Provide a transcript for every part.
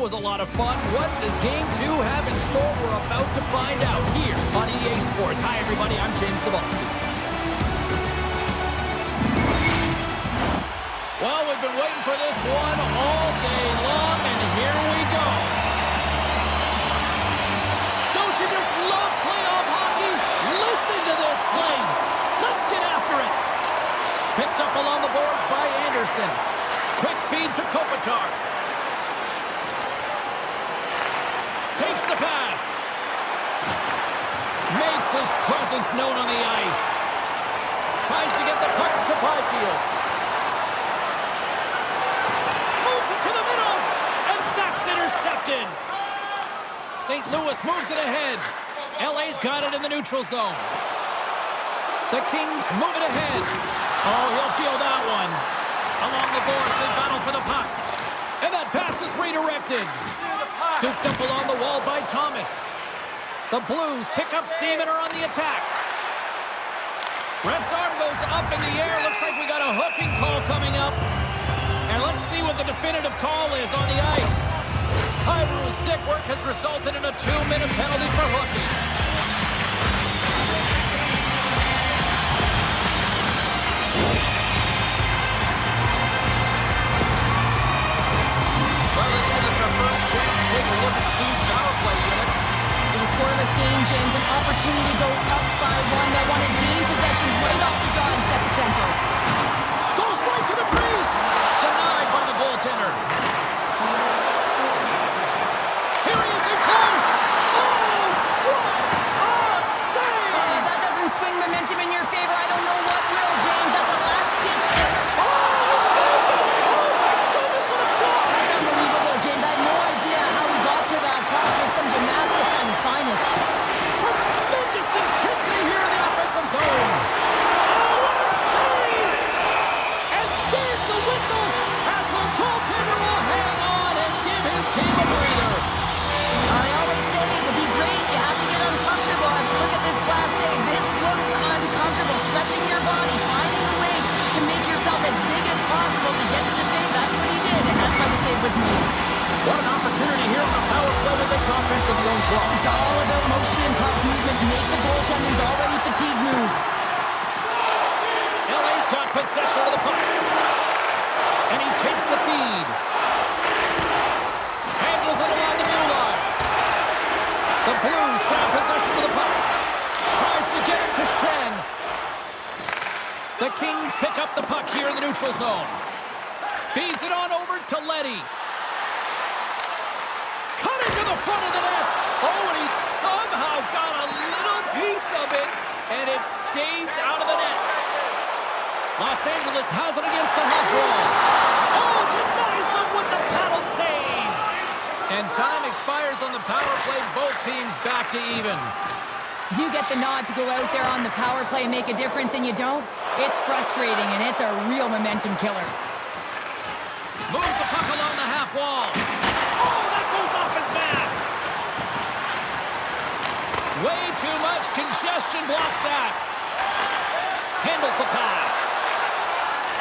was a lot of fun. What does Game 2 have in store? We're about to find out here on EA Sports. Hi, everybody. I'm James Cebulski. Well, we've been waiting for this one all day long, and here we go. Don't you just love playoff hockey? Listen to this place. Let's get after it. Picked up along the boards by Anderson. Quick feed to Kopitar. Takes the pass. Makes his presence known on the ice. Tries to get the puck to Byfield. Moves it to the middle. And that's intercepted. St. Louis moves it ahead. LA's got it in the neutral zone. The Kings move it ahead. Oh, he'll feel that one. Along the boards, they battle for the puck. And that pass is redirected. Scooped up along the wall by Thomas. The Blues pick up steam and are on the attack. Ref's arm goes up in the air. Looks like we got a hooking call coming up. And let's see what the definitive call is on the ice. High rule stick work has resulted in a 2-minute penalty for hooking. Well, this gives us our first chance to take a look at the team's power play unit. It was a scoreless game, James. An opportunity to go up by one. They wanted game possession right off the draw and set the tempo. Goes right to the crease. Denied by the goaltender. Here he is in close. Oh, what a save! That doesn't swing momentum in your favor. I don't know what will, James. That's a last-ditch effort. Oh, saved it! Oh, my goodness, what a stop! That's unbelievable, James. I have no idea how he got to that puck. It's some gymnastics at its finest. Tremendous intensity here in the offensive zone. Oh, what a save! And there's the whistle as the goaltender will hang on and give his team a breather. I always say, to be great, you have to get uncomfortable. As we look at this last save, this looks uncomfortable. Stretching your body, finding a way to make yourself as big as possible to get to the save. That's what he did, and that's why the save was made. What an opportunity here on the power play with this offensive zone draw. It's all about motion and puck movement. Make the goaltender's already fatigued move. LA's got possession of the puck. And he takes the feed. Handles it along the blue line. The Blues grab possession of the puck. Tries to get it to Shen. The Kings pick up the puck here in the neutral zone. Feeds it on over to Leddy. Cut into the front of the net. Oh, and he somehow got a little piece of it, and it stays out of the net. Los Angeles has it against the half wall. Oh, denies him with the paddle save. And time expires on the power play. Both teams back to even. You get the nod to go out there on the power play and make a difference, and you don't? It's frustrating, and it's a real momentum killer. Moves the puck along the half wall. Oh, that goes off his mask. Way too much congestion blocks that. Handles the pass.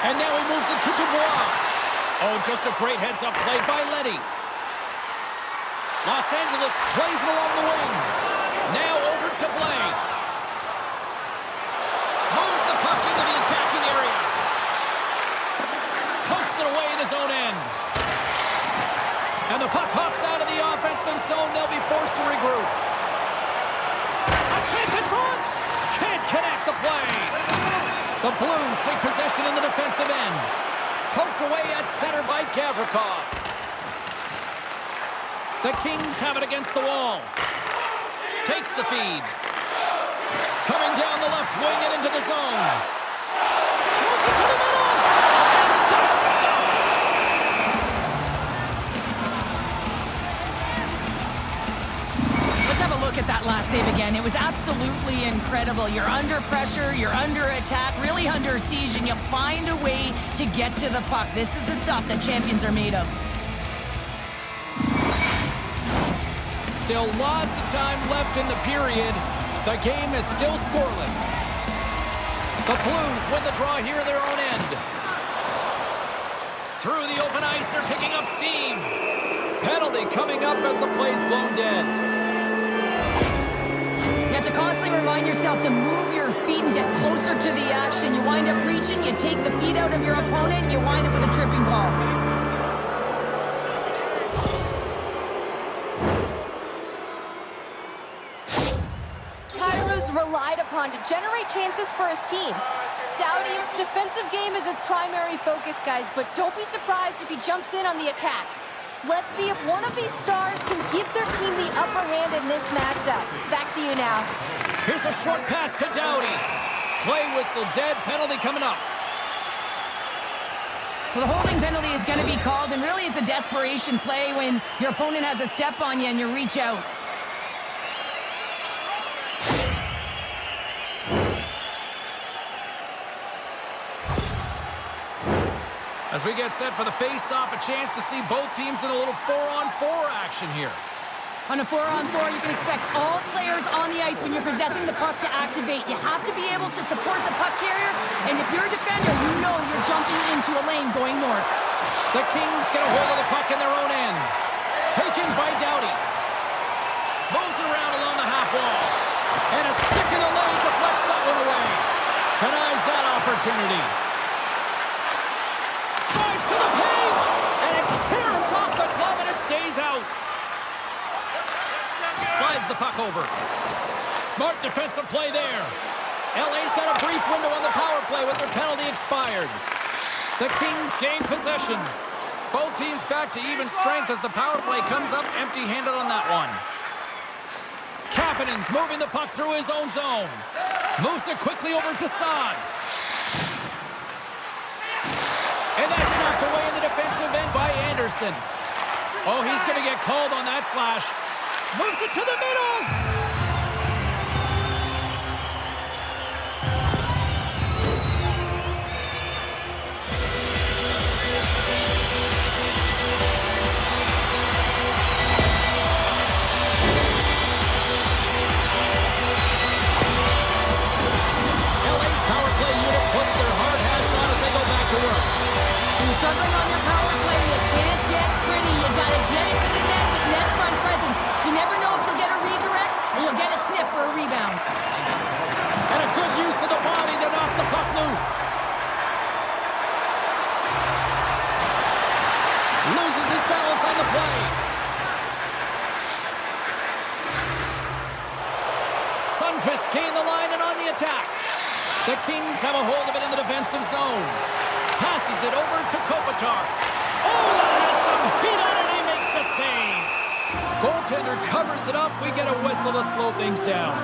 And now he moves it to Dubois. Oh, just a great heads-up play by Leddy. Los Angeles plays it along the wing. Now over to Blake. Moves the puck into the attacking area. Pokes it away in his own end. And the puck hops out of the offensive zone. They'll be forced to regroup. A chance in front. Can't connect the play. The Blues take possession in the defensive end. Poked away at center by Gavrikov. The Kings have it against the wall. Takes the feed. Coming down the left wing and into the zone. Moves it to the middle. And that's stopped. Let's have a look at that last save again. It was absolutely incredible. You're under pressure, you're under attack, really under siege, and you find a way to get to the puck. This is the stuff that champions are made of. Still lots of time left in the period. The game is still scoreless. The Blues win the draw here in their own end. Through the open ice, they're picking up steam. Penalty coming up as the play's blown dead. You have to constantly remind yourself to move your feet and get closer to the action. You wind up reaching, you take the feet out of your opponent, and you wind up with a tripping call. Relied upon to generate chances for his team. Doughty's defensive game is his primary focus, guys, but don't be surprised if he jumps in on the attack. Let's see if one of these stars can give their team the upper hand in this matchup. Back to you now. Here's a short pass to Doughty. Play whistle dead, penalty coming up. Well, the holding penalty is going to be called, and really it's a desperation play when your opponent has a step on you and you reach out. As we get set for the face-off, a chance to see both teams in a little 4-on-4 action here. On a 4-on-4, you can expect all players on the ice when you're possessing the puck to activate. You have to be able to support the puck carrier, and if you're a defender, you know you're jumping into a lane going north. The Kings get a hold of the puck in their own end. Taken by Doughty. Moves it around along the half wall. And a stick in the lane deflects that one away. Denies that opportunity. Drives to the paint, and it clears off the glove, and it stays out. Slides the puck over. Smart defensive play there. LA's got a brief window on the power play with their penalty expired. The Kings gain possession. Both teams back to even strength as the power play comes up empty-handed on that one. Kapanen's moving the puck through his own zone. Moves it quickly over to Saad. And that's knocked away in the defensive end by Anderson. Oh, he's going to get called on that slash. Moves it to the middle. LA's power play unit puts their hard hats on as they go back to work. When you're struggling on your power play, you can't get pretty. You got to get it to the net with net front presence. You never know if you'll get a redirect or you'll get a sniff for a rebound. And a good use of the body to knock the puck loose. Loses his balance on the play. Sundqvist gained the line and on the attack. The Kings have a hold of it in the defensive zone. Passes it over to Kopitar. Oh, that has some heat on it. He makes the save. Goaltender covers it up. We get a whistle to slow things down.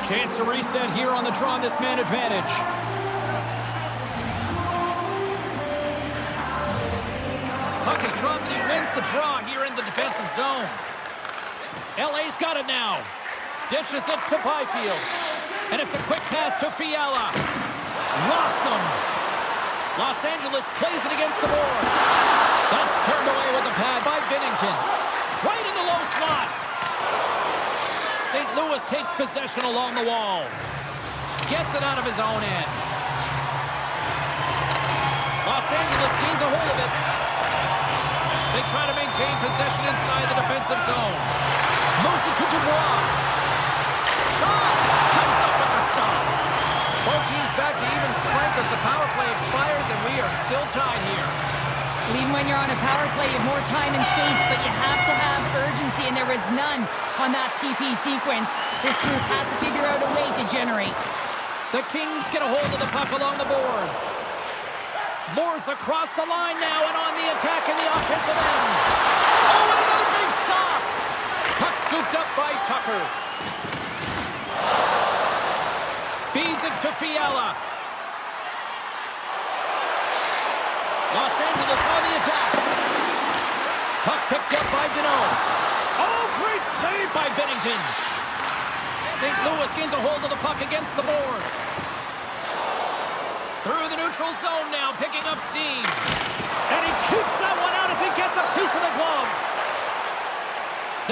Chance to reset here on the draw on this man advantage. Puck is dropped and he wins the draw here in the defensive zone. LA's got it now. Dishes it to Byfield. And it's a quick pass to Fiala. Rocks him. Los Angeles plays it against the boards. That's turned away with a pad by Binnington. Right in the low slot. St. Louis takes possession along the wall. Gets it out of his own end. Los Angeles gains a hold of it. They try to maintain possession inside the defensive zone. Moves it to Dubois. Shot comes up with the stop. Both teams back to even strength as the power play expires, and we are still tied here. Even when you're on a power play, you have more time and space, but you have to have urgency, and there is none on that PP sequence. This group has to figure out a way to generate. The Kings get a hold of the puck along the boards. Moore's across the line now and on the attack in the offensive end. Oh, and another big stop. Puck scooped up by Tucker. Feeds it to Fiala. Los Angeles on the attack. Puck picked up by Deneau. Oh, great save by Binnington. St. Louis gains a hold of the puck against the boards. Through the neutral zone now, picking up steam. And he keeps that one out as he gets a piece of the glove.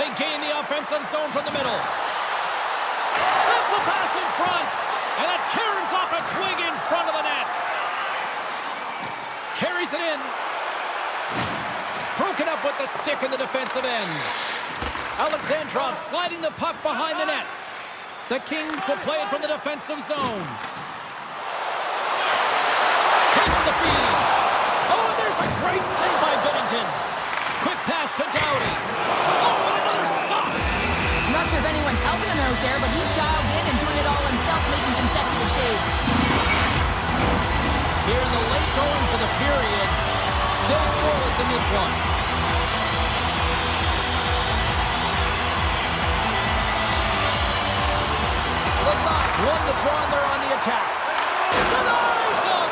They gain the offensive zone from the middle. Sends the pass in front. And that caroms off a twig in front of the net. Carries it in. up with the stick in the defensive end. Alexandrov sliding the puck behind the net. The Kings will play it from the defensive zone. Takes the feed. Oh, and there's a great save by Binnington. Quick pass to Doughty. Oh, and another stop. I'm not sure if anyone's helping him out there, but he's dialed in and doing it all himself, making consecutive saves. Here in the late goings of the period, still scoreless in this one. Lazat's won the draw and they're on the attack. Denies him!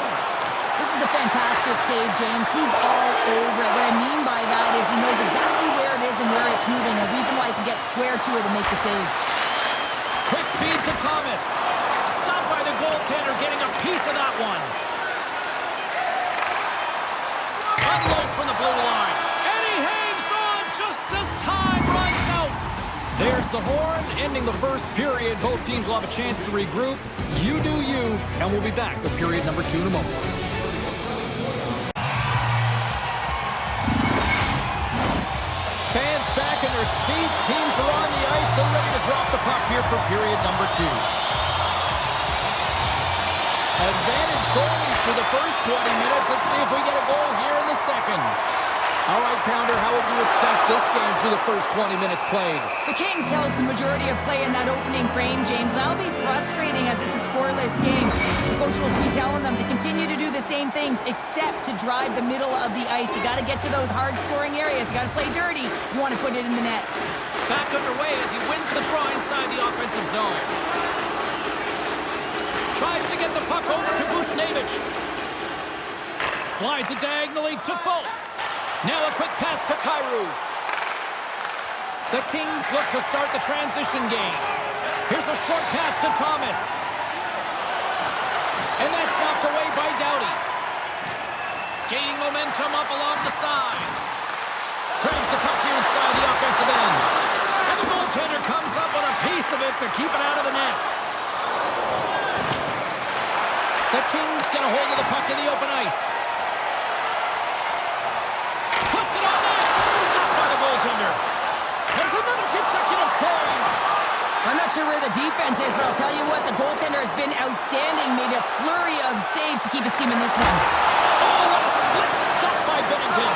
This is a fantastic save, James. He's all over it. What I mean by that is he knows exactly where it is and where it's moving. A reason why he can get square to it and make the save. Quick feed to Thomas. Stopped by the goaltender, getting a piece of that one. Unloads from the blue line. And he hangs on just as time runs out. There's the horn, ending the first period. Both teams will have a chance to regroup. You do you, and we'll be back with period number 2 in a moment. Fans back in their seats. Teams are on the ice. They're ready to drop the puck here for period number 2. Advantage goalies through the first 20 minutes. Let's see if we get a goal here in the second. All right, Pounder, how would you assess this game through the first 20 minutes played? The Kings held the majority of play in that opening frame, James, and that'll be frustrating as it's a scoreless game. The coach will be telling them to continue to do the same things except to drive the middle of the ice. You got to get to those hard-scoring areas. You got to play dirty. You want to put it in the net. Back underway as he wins the draw inside the offensive zone. Tries to get the puck over to Bushnevich. Slides it diagonally to Folk. Now a quick pass to Kyrou. The Kings look to start the transition game. Here's a short pass to Thomas. And that's knocked away by Doughty. Gaining momentum up along the side. Grabs the puck here inside the offensive end. And the goaltender comes up with a piece of it to keep it out of the net. The Kings get a hold of the puck in the open ice. Puts it on net. Stopped by the goaltender. There's another consecutive save. I'm not sure where the defense is, but I'll tell you what, the goaltender has been outstanding. Made a flurry of saves to keep his team in this one. Oh, what a slick stop by Binnington.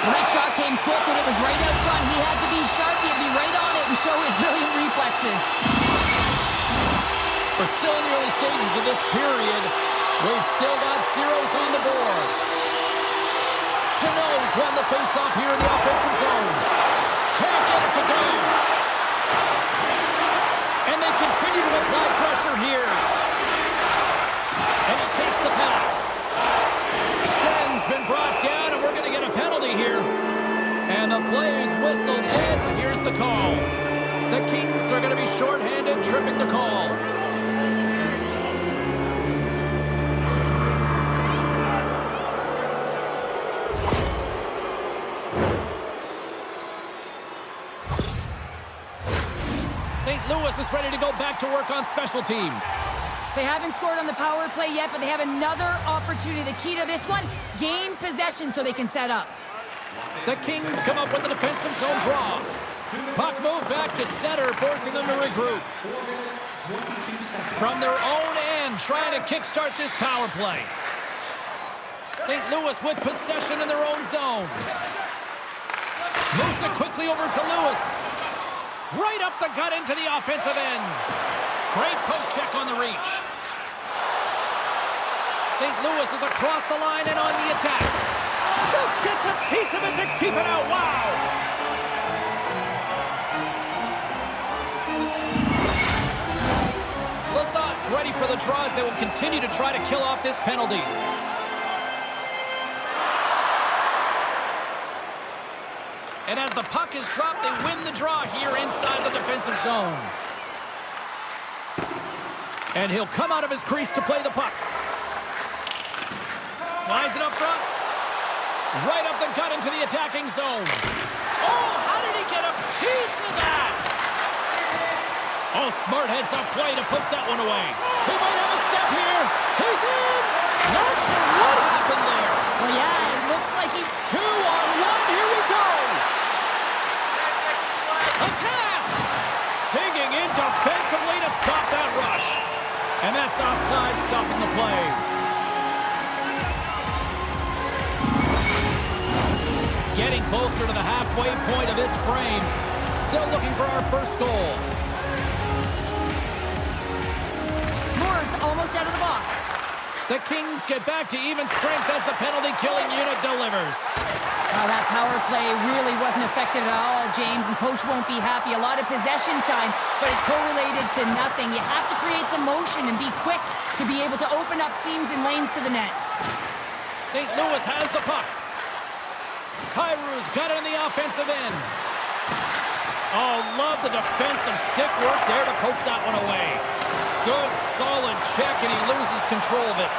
Well, that shot came quick and it was right out front. He had to be sharp. He had to be right on it and show his brilliant reflexes. We're still in the early stages of this period. We've still got zeros on the board. Deneau's won the faceoff here in the offensive zone. Can't get it to go. And they continue to apply pressure here. And he takes the pass. Schen's been brought down, and we're going to get a penalty here. And the play's whistled in. Here's the call. The Kings are going to be shorthanded, tripping the call. St. Louis is ready to go back to work on special teams. They haven't scored on the power play yet, but they have another opportunity. The key to this one, gain possession so they can set up. The Kings come up with the defensive zone draw. Puck move back to center, forcing them to regroup. From their own end, trying to kickstart this power play. St. Louis with possession in their own zone. Moves it quickly over to Lewis. Right up the gut into the offensive end. Great poke check on the reach. St. Louis is across the line and on the attack. Just gets a piece of it to keep it out. Wow! Lazat's ready for the draws. They will continue to try to kill off this penalty. And as the puck is dropped, they win the draw here inside the defensive zone. And he'll come out of his crease to play the puck. Slides it up front. Right up the gut into the attacking zone. Oh, how did he get a piece of that? Oh, smart heads-up play to put that one away. He might have a step here. He's in. Not sure what happened there. Well, yeah, it looks like he... 2-on-1. Here we go. offside, stopping the play. Getting closer to the halfway point of this frame. Still looking for our first goal. Moore's almost out of the box. The Kings get back to even strength as the penalty-killing unit delivers. That power play really wasn't effective at all, James, and coach won't be happy. A lot of possession time, but it correlated to nothing. You have to create some motion and be quick to be able to open up seams and lanes to the net. St. Louis has the puck. Kairu's got it on the offensive end. Oh, love the defensive stick work there to poke that one away. Good, solid check, and he loses control of it.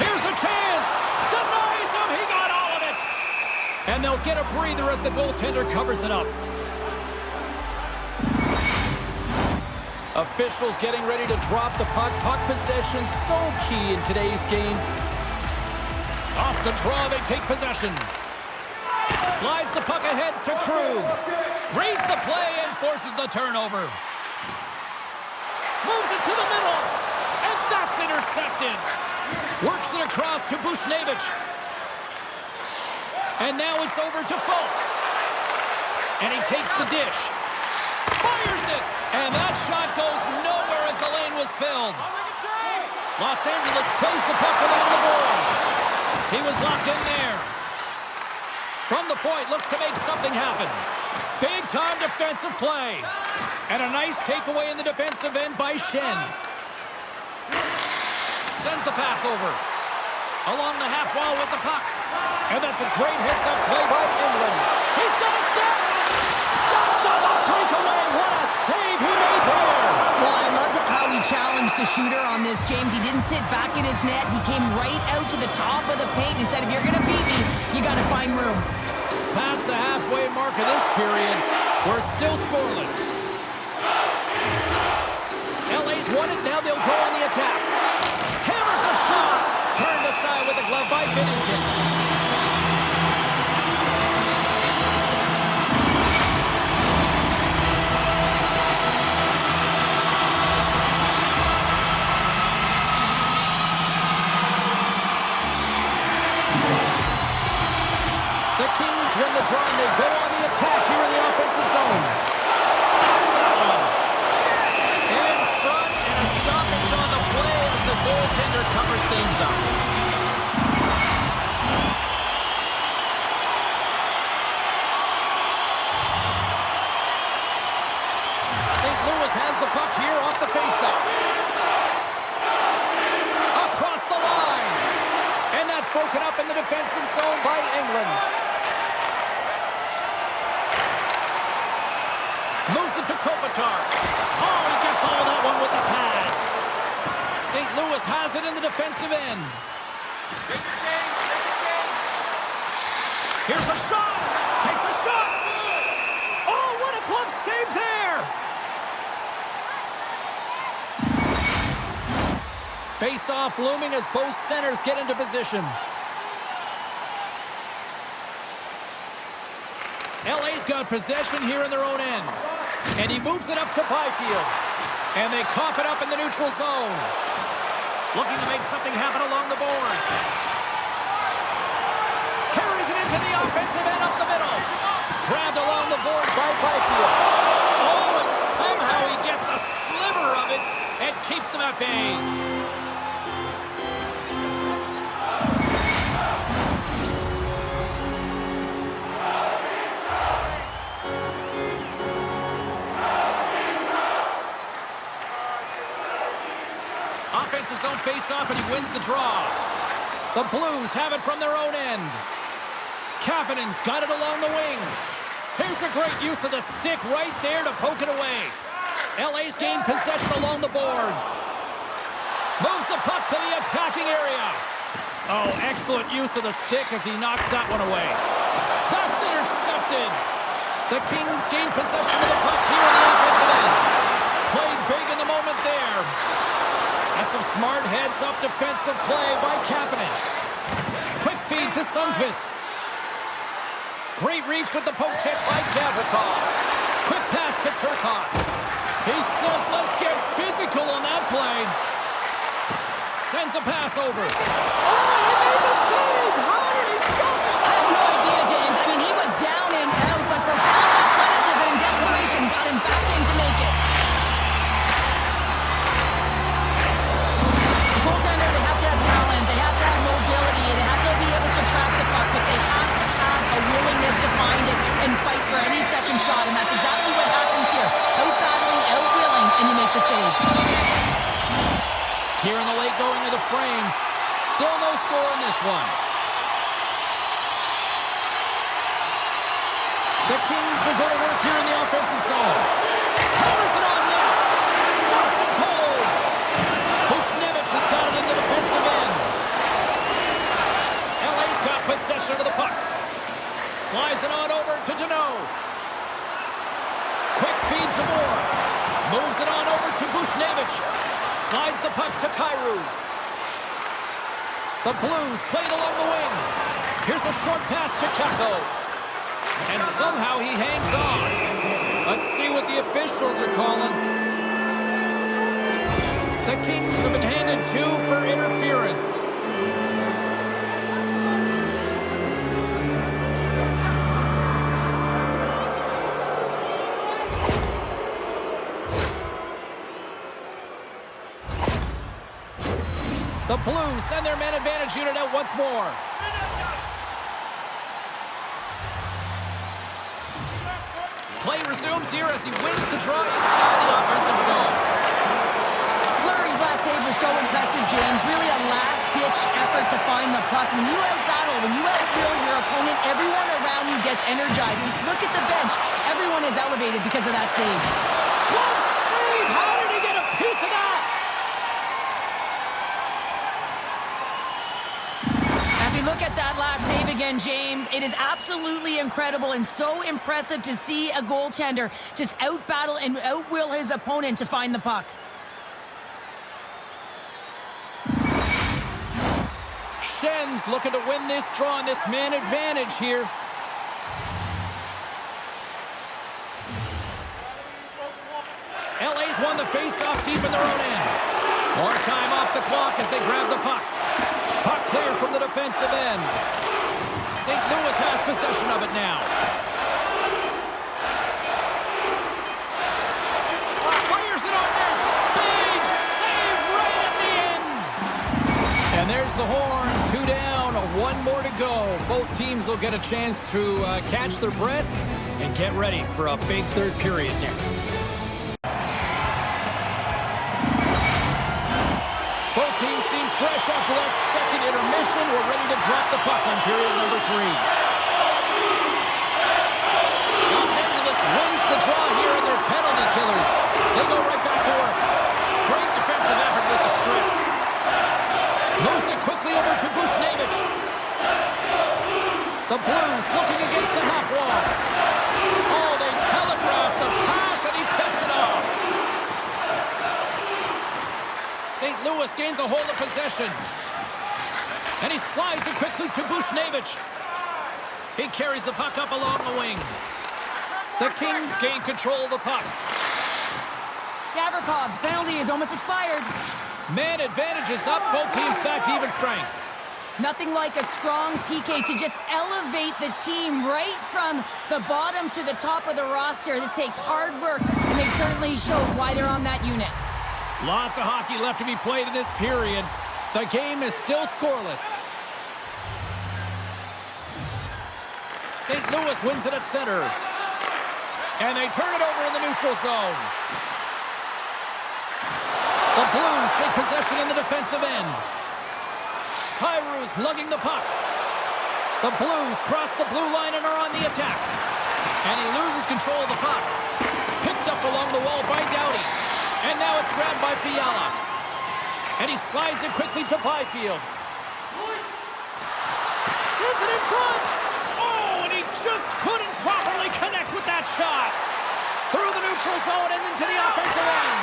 Here's a chance. Denies him. He got all of it. And they'll get a breather as the goaltender covers it up. Officials getting ready to drop the puck. Puck possession so key in today's game. Off the draw, they take possession. Slides the puck ahead to Krug. Reads the play and forces the turnover. Moves it to the middle. And that's intercepted. Works it across to Bushnevich. And now it's over to Folk. And he takes the dish. Fires it. And that shot goes nowhere as the lane was filled. Los Angeles plays the puck along the boards. He was locked in there. From the point, looks to make something happen. Big-time defensive play. And a nice takeaway in the defensive end by Shen. Sends the pass over. Along the half wall with the puck. And that's a great hits-up play by England. He's got a step. Stopped on the breakaway. What a save he made there. Well, I loved how he challenged the shooter on this, James. He didn't sit back in his net. He came right out to the top of the paint and said, if you're going to beat me, you got to find room. Past the halfway mark of this period, we're still scoreless. LA's won it, now they'll go on the attack. Hammers a shot! Turned aside with a glove by Binnington. The Kings win the draw and they go on the attack here in the offensive zone. Stops that one. In front and a stoppage on the play as the goaltender covers things up. St. Louis has the puck here off the faceoff. Across the line. And that's broken up in the defensive zone by England. Moves it to Kopitar. Oh, he gets all of that one with the pad. St. Louis has it in the defensive end. Make a change, make a change. Here's a shot. Takes a shot. Oh, what a glove save there. Face-off looming as both centers get into position. LA's got possession here in their own end. And he moves it up to Byfield. And they cough it up in the neutral zone. Looking to make something happen along the boards. Carries it into the offensive end up the middle. Grabbed along the board by Byfield. Oh, and somehow he gets a sliver of it and keeps them at bay. Offensive zone face-off, and he wins the draw. The Blues have it from their own end. Kapanen's got it along the wing. Here's a great use of the stick right there to poke it away. LA's gained possession along the boards. Moves the puck to the attacking area. Oh, excellent use of the stick as he knocks that one away. That's intercepted. The Kings gain possession of the puck here in the offensive end. Played big in the moment there. And some smart heads-up defensive play by Kapanen. Quick feed to Sundqvist. Great reach with the poke check by Gavrikov. Quick pass to Turcotte. He says, let's get physical on that play. sends a pass over. Oh, he made the save! How did he stop it? I have no idea, James. I mean, he was down and out, but profound athleticism and desperation got him back in to make it. The goaltender, they have to have talent, they have to have mobility, and they have to be able to track the puck, but they have to have a willingness to find it and fight for any second shot, and that's exactly what happens here. Out-battling, out-willing, and you make the save. Here in the late going of the frame. Still no score in this one. The Kings will go to work here in the offensive zone. Hammers it on net. Stops it cold. Buchnevich has got it in the defensive end. LA's got possession of the puck. Slides it on over to Deneau. Quick feed to Moore. Moves it on over to Buchnevich. Slides the puck to Kyrou. The Blues played along the wing. Here's a short pass to Kakko. And somehow he hangs on. Let's see what the officials are calling. The Kings have been handed 2 for interference. The Blues send their man advantage unit out once more. Play resumes here as he wins the draw inside the offensive zone. Fleury's last save was so impressive, James. Really a last-ditch effort to find the puck. When you out-battle, when you outwill your opponent, everyone around you gets energized. Just look at the bench. Everyone is elevated because of that save. Close save! How did he get a piece of that? As we look at that last save again, James, it is absolutely incredible and so impressive to see a goaltender just out-battle and outwill his opponent to find the puck. Schen's looking to win this draw on this man advantage here. LA's won the face-off deep in their own end. More time off the clock as they grab the puck. Puck cleared from the defensive end. St. Louis has possession of it now. Fires it on net. Big save right at the end. And there's the horn. 2 down, 1 more to go. Both teams will get a chance to catch their breath and get ready for a big third period next. Both teams seem fresh after that second intermission. We're ready to drop the puck on period number 3. Los Angeles wins the draw here in their penalty killers. They go right back to work. Great defensive effort with the strip. Moves it quickly over to Buchnevich. The Blues looking against the half wall. Oh, they telegraph the pass and he picks it off. St. Louis gains a hold of possession. And he slides it quickly to Buchnevich. He carries the puck up along the wing. The Kings gain control of the puck. Gavrkov's penalty is almost expired. Man advantage is up. Both teams back to even strength. Nothing like a strong PK to just elevate the team right from the bottom to the top of the roster. This takes hard work, and they certainly showed why they're on that unit. Lots of hockey left to be played in this period. The game is still scoreless. St. Louis wins it at center. And they turn it over in the neutral zone. The Blues take possession in the defensive end. Kyrou's lugging the puck. The Blues cross the blue line and are on the attack. And he loses control of the puck. Picked up along the wall by Doughty. And now it's grabbed by Fiala. And he slides it quickly to Byfield. Sends it in front. Oh, and he just couldn't properly connect with that shot. Through the neutral zone and into the offensive end.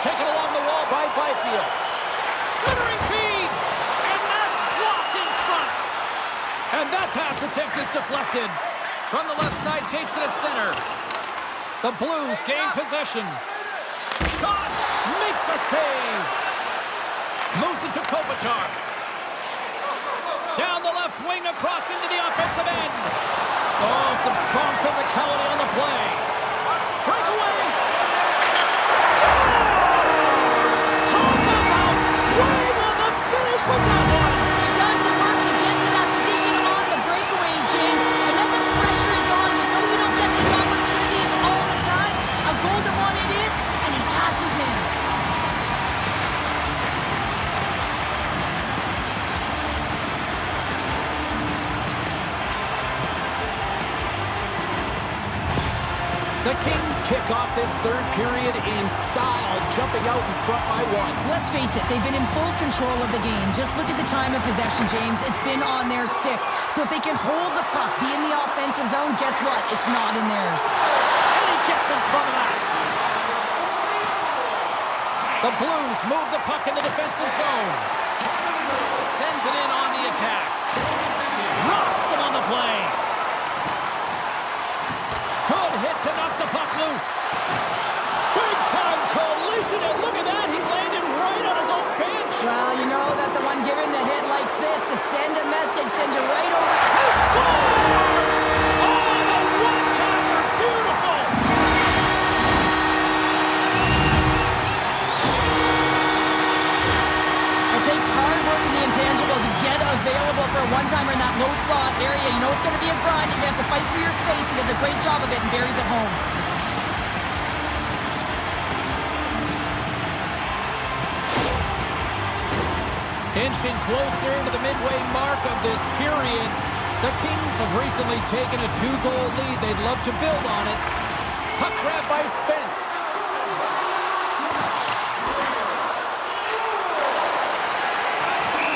Taken along the wall by Byfield. Slithering feed. And that's blocked in front. And that pass attempt is deflected. From the left side, takes it at center. The Blues gain possession. Shot, makes a save. to Kopitar. Down the left wing, across into the offensive end. Oh, some strong physicality on the play. Breakaway. Scores! Talk about swing on the finish with that one. He does the work to get to that position on the breakaway, James. And then the pressure is on. You know you don't get these opportunities all the time. A golden one it is, and he cashes in. The Kings kick off this third period in style, jumping out in front by one. Let's face it, they've been in full control of the game. Just look at the time of possession, James. It's been on their stick. So if they can hold the puck, be in the offensive zone, guess what? It's not in theirs. And he gets in front of that. The Blues move the puck in the defensive zone. Sends it in on the attack. Rocks him on the play. Good hit to knock the puck loose. Big time collision, and look at that. He landed right on his own bench. Well, you know that the one giving the hit likes this to send a message, send you right over. He scores! Oh, the one-timer, beautiful! It takes hard work in the intangibles to get available for a one-timer in that low slot area. You know it's going to be a grind. You're going to have to fight for your space. He does a great job of it and buries it home. Inching closer to the midway mark of this period, the Kings have recently taken a 2-goal lead. They'd love to build on it. Puck grab by Spence.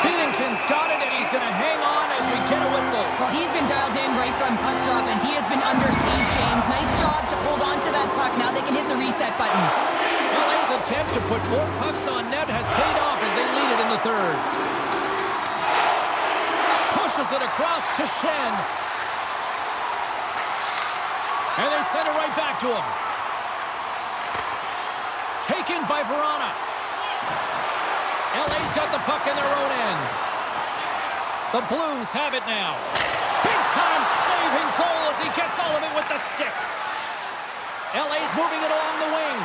Binnington's got it, and he's going to hang on as we get a whistle. Well, he's been dialed in right from puck drop, and he has been under siege, James. Nice job to hold on to that puck. Now they can hit the reset button. LA's attempt to put more pucks on net has paid off as they lead it in the third. Pushes it across to Shen. And they send it right back to him. Taken by Verona. LA's got the puck in their own end. The Blues have it now. Big-time saving goal as he gets all of it with the stick. LA's moving it along the wing.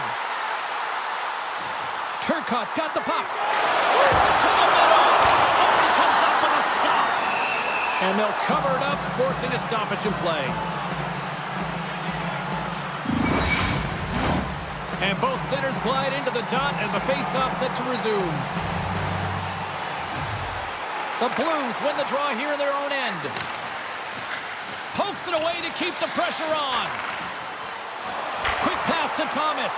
Turcotte's got the puck. Moves it to the middle. Oh, he comes up with a stop. And they'll cover it up, forcing a stoppage in play. And both centers glide into the dot as a face-off set to resume. The Blues win the draw here in their own end. Pokes it away to keep the pressure on. Quick pass to Thomas.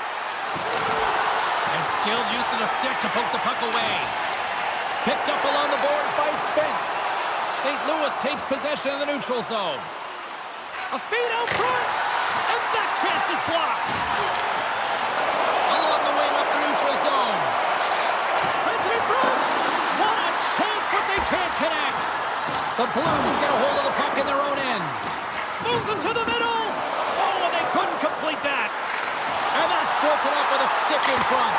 And skilled use of the stick to poke the puck away. Picked up along the boards by Spence. St. Louis takes possession of the neutral zone. A feed out front. And that chance is blocked. Along the wing up the neutral zone. Sends it in front. What a chance, but they can't connect. The Blues get a hold of the puck in their own end. Moves into the middle. Oh, and they couldn't complete that. And that's broken up with a stick in front.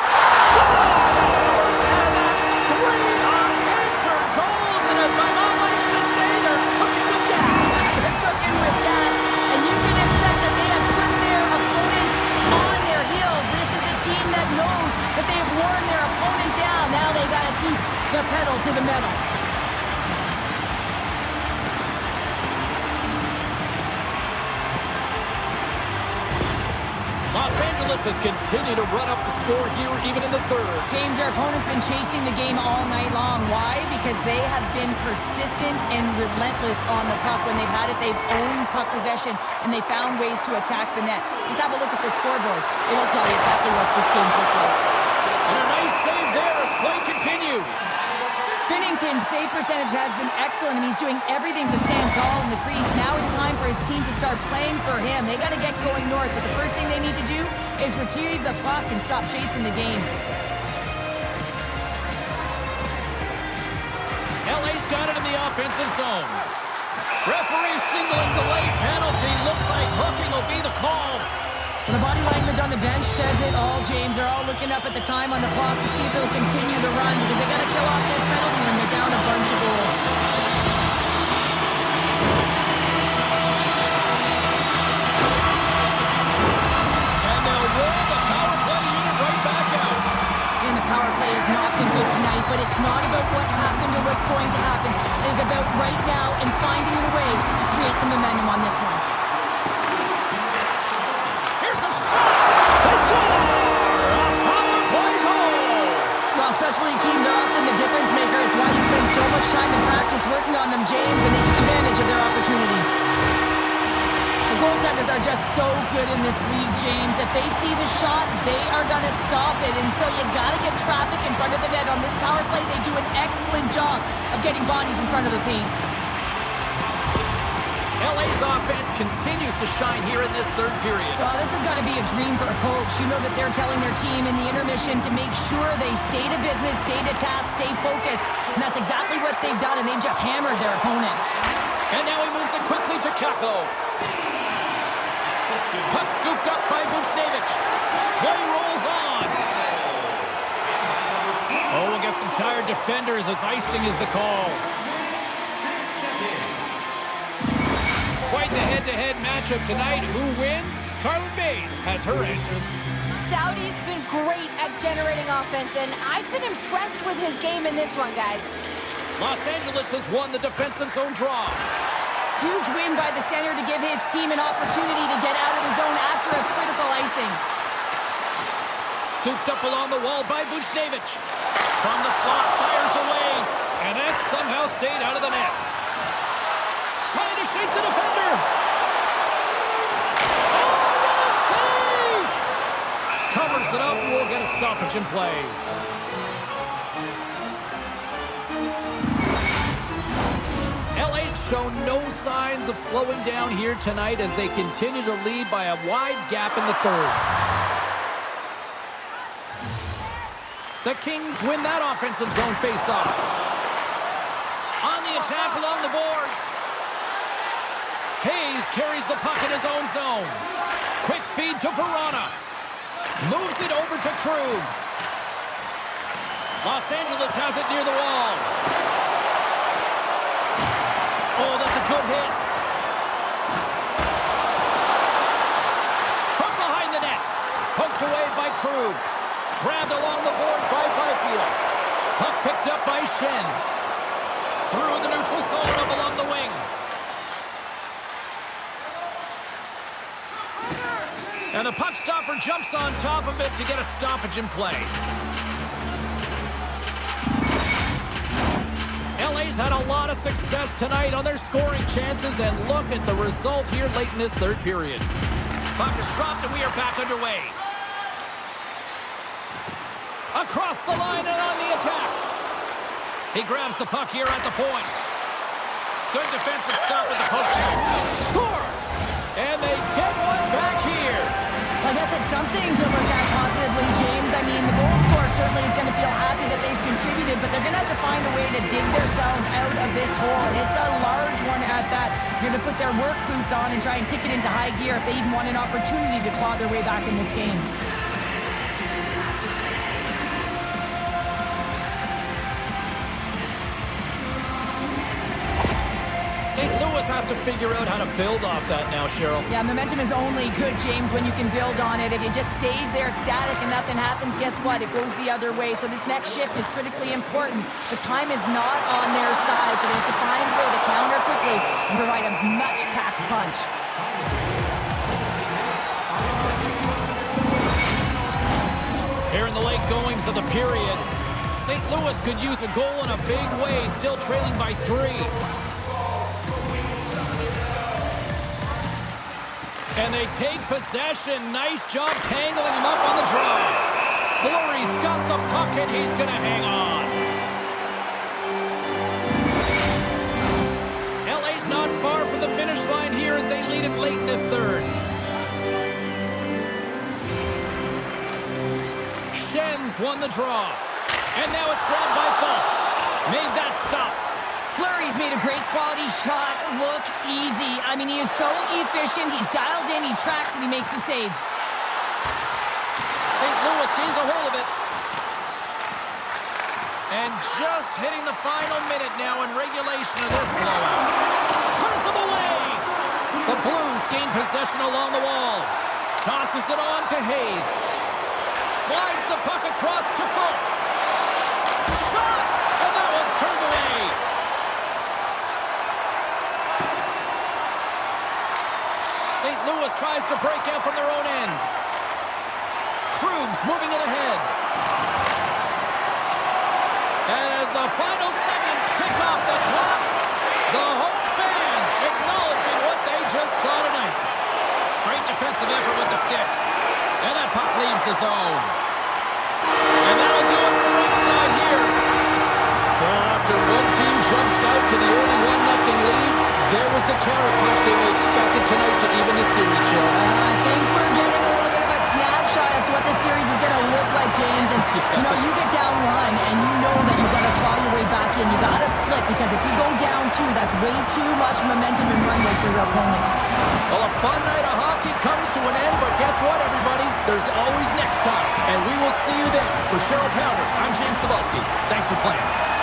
Scores! And that's 3 unanswered goals. And as my mom likes to say, they're cooking with gas. They're cooking with gas. And you can expect that they have put their opponents on their heels. This is a team that knows that they have worn their opponent down. Now they got to keep the pedal to the metal. Los Angeles has continued to run up the score here even in the third. James, their opponent's been chasing the game all night long. Why? Because they have been persistent and relentless on the puck. When they've had it, they've owned puck possession, and they found ways to attack the net. Just have a look at the scoreboard. It'll tell you exactly what this game's look like. And a nice save there as play continues. Binnington's save percentage has been excellent, and he's doing everything to stand tall in the crease. Now it's time for his team to start playing for him. They got to get going north, but the first thing they need to do is retrieve the puck and stop chasing the game. LA's got it in the offensive zone. Referee signaling delayed penalty. Looks like hooking will be the call. Well, the body language on the bench says it all, James. They're all looking up at the time on the clock to see if they'll continue to run because they got to kill off this penalty when they're down a bunch of goals. And they'll roll the power play unit right back out. And the power play has not been good tonight, but it's not about what happened or what's going to happen. It is about right now and finding a way to create some momentum on this one. Here's a shot. They score! A power play goal! Well, special league teams are often the difference maker. It's why you spend so much time in practice working on them, James, and they took advantage of their opportunity. The goaltenders are just so good in this league, James, that they see the shot, they are going to stop it. And so you got to get traffic in front of the net. On this power play, they do an excellent job of getting bodies in front of the paint. LA's offense continues to shine here in this third period. Well, this has got to be a dream for a coach. You know that they're telling their team in the intermission to make sure they stay to business, stay to task, stay focused. And that's exactly what they've done, and they've just hammered their opponent. And now he moves it quickly to Kako. Puck scooped up by Buchnevich. Play rolls on. Oh, we'll get some tired defenders as icing is the call. Quite the head-to-head matchup tonight. Who wins? Carlin Bay has her answer. Doughty's been great at generating offense, and I've been impressed with his game in this one, guys. Los Angeles has won the defensive zone draw. Huge win by the center to give his team an opportunity to get out of the zone after a critical icing. Scooped up along the wall by Buchnevich. From the slot, fires away. And that somehow stayed out of the net. Trying to shake the defender. Oh, what a save! Covers it up. We'll get a stoppage in play. LA's shown no signs of slowing down here tonight as they continue to lead by a wide gap in the third. The Kings win that offensive zone face-off. On the attack along the boards. Hayes carries the puck in his own zone. Quick feed to Verona. Moves it over to Krug. Los Angeles has it near the wall. Oh, that's a good hit. From behind the net. Poked away by Krug. Grabbed along the boards by Byfield. Puck picked up by Shen. Through the neutral zone up along the wing. And the puck stopper jumps on top of it to get a stoppage in play. LA's had a lot of success tonight on their scoring chances, and look at the result here late in this third period. Puck is dropped and we are back underway. Across the line and on the attack. He grabs the puck here at the point. Good defensive stop with the poke check. Scores! And they get one back here. I guess it's something to look at positively, James. I mean, the goal scorer certainly is going to feel happy that they've contributed, but they're going to have to find a way to dig themselves out of this hole. And it's a large one at that. They're going to put their work boots on and try and kick it into high gear if they even want an opportunity to claw their way back in this game. St. Louis has to figure out how to build off that now, Cheryl. Yeah, momentum is only good, James, when you can build on it. If it just stays there static and nothing happens, guess what? It goes the other way. So this next shift is critically important. The time is not on their side, so they have to find a way to counter quickly and provide a much-packed punch. Here in the late goings of the period, St. Louis could use a goal in a big way, still trailing by 3. And they take possession. Nice job tangling him up on the draw. Fleury's got the puck, and he's going to hang on. LA's not far from the finish line here as they lead it late in this third. Shen's won the draw. And now it's grabbed by Falk. Made that stop. Fleury's made a great quality shot look easy. I mean, he is so efficient. He's dialed in, he tracks, and he makes the save. Louis gains a hold of it. And just hitting the final minute now in regulation of this blowout. Turns him away. The Blues gain possession along the wall. Tosses it on to Hayes. Slides the puck across to Falk. Shot! And that one's turned away. St. Louis tries to break out from their own end. Krug's moving it ahead. And as the final seconds tick off the clock, the home fans acknowledging what they just saw tonight. Great defensive effort with the stick. And that puck leaves the zone. And that'll do it for ringside here. Well, after one team jumps out to the early 1-0 lead, there was the counter punch that we expected tonight to even the series, Joe. I think we're getting a little bit of a snapshot as to what this series is going to look like, James. And, you know, you get down one, and you know that you've got to claw your way back in. You got to split, because if you go down two, that's way too much momentum and runway for your opponent. Well, a fun night of hockey comes to an end, but guess what, everybody? There's always next time, and we will see you then. For Cheryl Pounder, I'm James Cebulski. Thanks for playing.